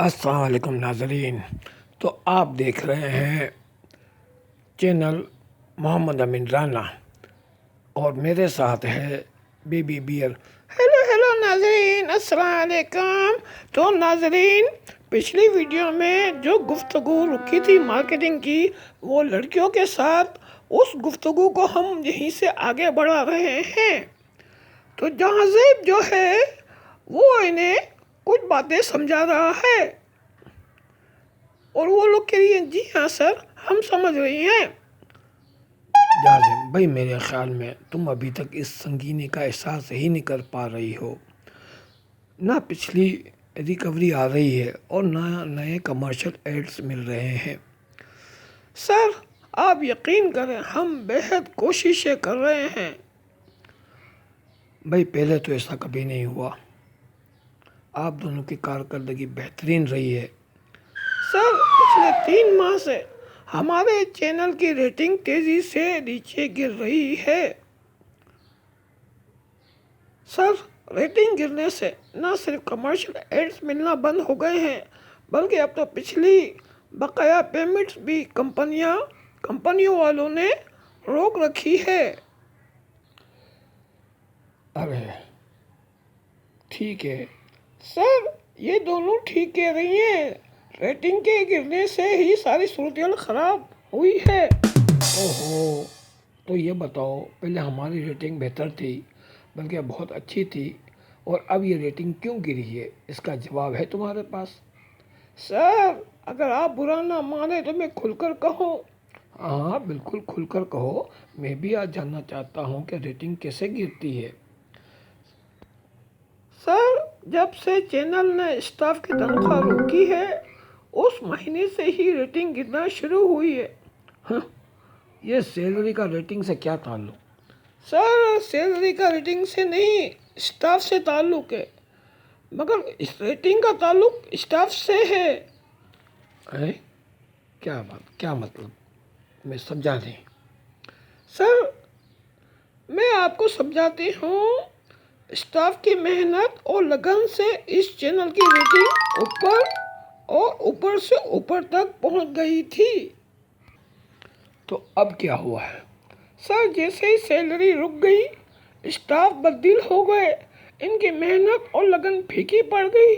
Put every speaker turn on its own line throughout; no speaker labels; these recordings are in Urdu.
السلام علیکم ناظرین، تو آپ دیکھ رہے ہیں چینل محمد امین رانا اور میرے ساتھ ہے بی بی بیئر۔ ہیلو ناظرین، السلام علیکم۔ تو ناظرین، پچھلی ویڈیو میں جو گفتگو رکی تھی مارکیٹنگ کی، وہ لڑکیوں کے ساتھ، اس گفتگو کو ہم یہیں سے آگے بڑھا رہے ہیں۔ تو جہاں زیب جو ہے وہ انہیں کچھ باتیں سمجھا رہا ہے اور وہ لوگ کہہ رہی ہیں جی ہاں سر، ہم سمجھ رہی ہیں۔ جازم بھائی، میرے خیال میں تم ابھی تک اس سنگینی کا احساس ہی نہیں کر پا رہی ہو۔ نہ پچھلی ریکوری آ رہی ہے اور نہ نئے کمرشل ایڈز مل رہے ہیں۔ سر آپ یقین کریں، ہم بہت کوششیں کر رہے ہیں۔ بھائی پہلے تو ایسا کبھی نہیں ہوا، آپ دونوں کی کارکردگی بہترین رہی ہے۔ سر پچھلے 3 ماہ سے ہمارے چینل کی ریٹنگ تیزی سے نیچے گر رہی ہے۔ سر ریٹنگ گرنے سے نہ صرف کمرشل ایڈز ملنا بند ہو گئے ہیں، بلکہ اب تو پچھلی بقایا پیمنٹس بھی کمپنیوں والوں نے روک رکھی ہے۔ ارے ٹھیک ہے سر، یہ دونوں ٹھیک کہہ رہی ہیں، ریٹنگ کے گرنے سے ہی ساری صورتحال خراب ہوئی ہے۔ اوہو، تو یہ بتاؤ، پہلے ہماری ریٹنگ بہتر تھی، بلکہ بہت اچھی تھی، اور اب یہ ریٹنگ کیوں گری ہے؟ اس کا جواب ہے تمہارے پاس؟ سر اگر آپ برا نہ مانیں تو میں کھل کر کہوں۔ ہاں بالکل کھل کر کہو، میں بھی آج جاننا چاہتا ہوں کہ ریٹنگ کیسے گرتی ہے۔ سر جب سے چینل نے اسٹاف کی تنخواہ روکی ہے، اس مہینے سے ہی ریٹنگ گرنا شروع ہوئی ہے۔ یہ سیلری کا ریٹنگ سے کیا تعلق؟ سر سیلری کا ریٹنگ سے نہیں، اسٹاف سے تعلق ہے، مگر اس ریٹنگ کا تعلق اسٹاف سے ہے۔ کیا مطلب؟ میں سمجھا نہیں۔ سر میں آپ کو سمجھاتی ہوں، اسٹاف کی محنت اور لگن سے اس چینل کی ریٹنگ اوپر سے اوپر تک پہنچ گئی تھی۔ تو اب کیا ہوا ہے؟ سر جیسے ہی سیلری رک گئی، اسٹاف بددل ہو گئے، ان کی محنت اور لگن پھیکی پڑ گئی،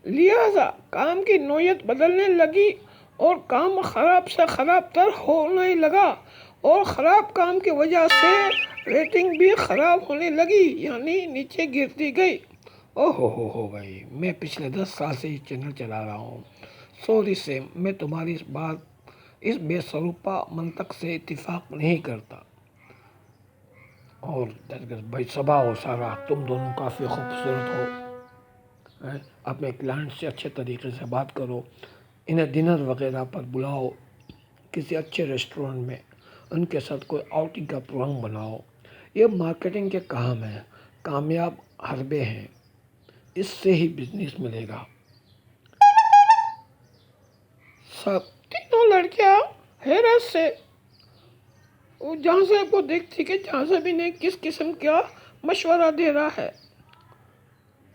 لہذا کام کی نوعیت بدلنے لگی اور کام خراب سے خراب تر ہونے لگا، اور خراب کام کی وجہ سے ریٹنگ بھی خراب ہونے لگی، یعنی نیچے گرتی گئی۔ اوہو بھائی، میں پچھلے 10 سال سے یہ چینل چلا رہا ہوں۔ سوری سیم، میں تمہاری اس بے سروپا منطق سے اتفاق نہیں کرتا۔ اور بھائی صبا ہو سارا، تم دونوں کافی خوبصورت ہو، اپنے کلائنٹ سے اچھے طریقے سے بات کرو، انہیں ڈنر وغیرہ پر بلاؤ، کسی اچھے ریسٹورنٹ میں ان کے ساتھ کوئی آؤٹنگ کا پروگرام بناؤ۔ یہ مارکیٹنگ کے کام ہیں، کامیاب حربے ہیں، اس سے ہی بزنس ملے گا۔ سب تینوں لڑکیاں حیرت سے جہاں سے کو دیکھتی کہ جہاں سے بھی نہیں کس قسم کا مشورہ دے رہا ہے۔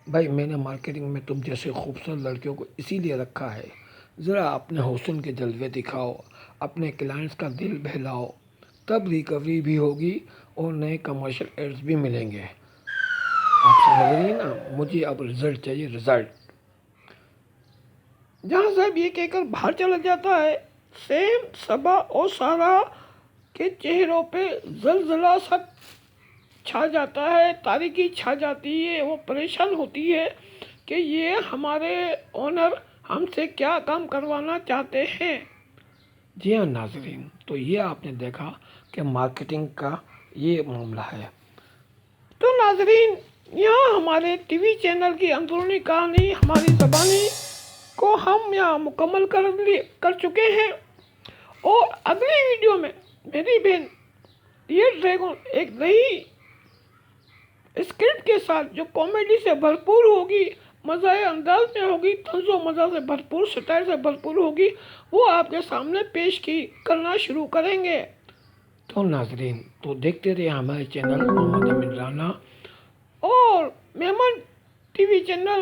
بھائی میں نے مارکیٹنگ میں تم جیسے خوبصورت لڑکیوں کو اسی لیے رکھا ہے، ذرا اپنے حسن کے جلوے دکھاؤ، اپنے کلائنٹس کا دل بہلاؤ، تب ریکوری بھی ہوگی اور نئے کمرشل ایڈز بھی ملیں گے۔ آپ سمجھ رہی ہیں نا؟ مجھے اب رزلٹ چاہیے، رزلٹ۔ جہاں صاحب یہ کہہ کر باہر چلا جاتا ہے، سیم، صبا اور سارا کے چہروں پہ زلزلہ سا چھا جاتا ہے، تاریکی چھا جاتی ہے، وہ پریشان ہوتی ہے کہ یہ ہمارے اونر ہم سے کیا کام کروانا چاہتے ہیں۔ جی ہاں ناظرین، تو یہ آپ نے دیکھا کہ مارکیٹنگ کا یہ معاملہ ہے۔ تو ناظرین، یہاں ہمارے ٹی وی چینل کی اندرونی کہانی ہماری زبانی کو ہم یہاں مکمل کر چکے ہیں، اور اگلی ویڈیو میں میری بہن ڈیئر ڈریگن ایک نئی اسکرپٹ کے ساتھ جو کامیڈی سے بھرپور ہوگی، مزاح انداز میں ہوگی، طنز و مزاح سے بھرپور، سٹائر سے بھرپور ہوگی، وہ آپ کے سامنے پیش کرنا شروع کریں گے۔ تو ناظرین، تو دیکھتے رہے ہمارے چینل محمد امین رانا اور مہمان ٹی وی چینل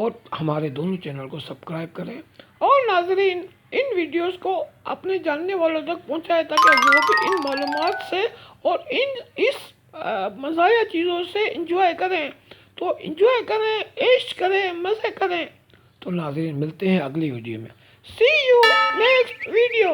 اور ہمارے دونوں چینل کو سبسکرائب کریں اور ناظرین ان ویڈیوز کو اپنے جاننے والوں تک پہنچائیں تاکہ وہ بھی ان معلومات سے اور اس مزاحیہ چیزوں سے انجوائے کریں. تو انجوائے کریں، عیش کریں، مزے کریں. تو ناظرین ملتے ہیں اگلی ویڈیو میں. سی یو نیکسٹ ویڈیو.